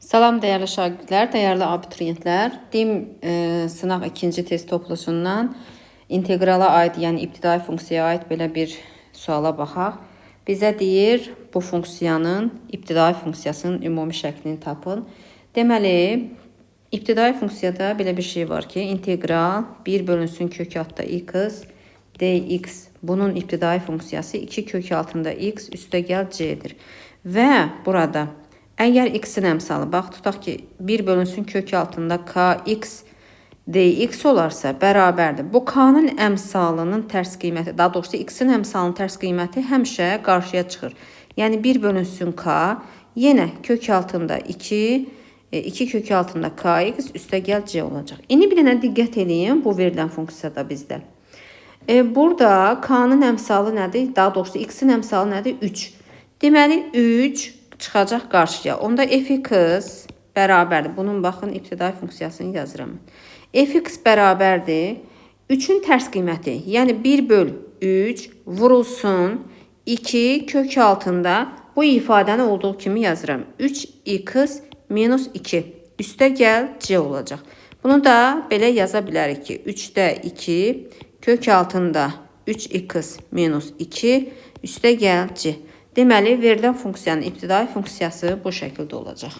Salam dəyərli şagirdlər, dəyərli abituriyentlər. DİM sınaq 2-ci test toplusundan inteqrala aid, yəni ibtidai funksiyaya aid belə bir suala baxaq. Bizə deyir, bu funksiyanın, ibtidai funksiyasının ümumi şəklini tapın. Deməli, ibtidai funksiyada belə bir şey var ki, integral 1 bölünsün kök altında x dx. Bunun ibtidai funksiyası 2 kök altında x üstəgəl c'dir. Və burada əgər x-in əmsalı, bax tutaq ki, 1 bölünsün kök altında kx dx olarsa bərabərdir. Bu k-nın əmsalının tərs qiyməti, daha doğrusu x-in əmsalının tərs qiyməti həmişə qarşıya çıxır. Yəni 1 bölünsün k, yenə kök altında 2 kök altında kx üstəgəl c olacaq. İndi bir dənə diqqət edin bu verilən funksiyada bizdə. Burada k-nın əmsalı nədir? Daha doğrusu x-in əmsalı nədir? 3. Deməli 3 çıxacaq qarşıya. Onda f(x) bərabərdir. Bunun baxın ibtidai funksiyasını yazıram. f(x) bərabərdir 3-ün tərs qiyməti. Yəni 1 böl 3 vurulsun 2 kök altında bu ifadəni olduğu kimi yazıram. 3x minus 2 üstəgəl c olacaq. Bunu da belə yaza bilərik ki, 3-də 2 kök altında 3x minus 2 üstəgəl c. Deməli, verilən funksiyanın ibtidai funksiyası bu şəkildə olacaq.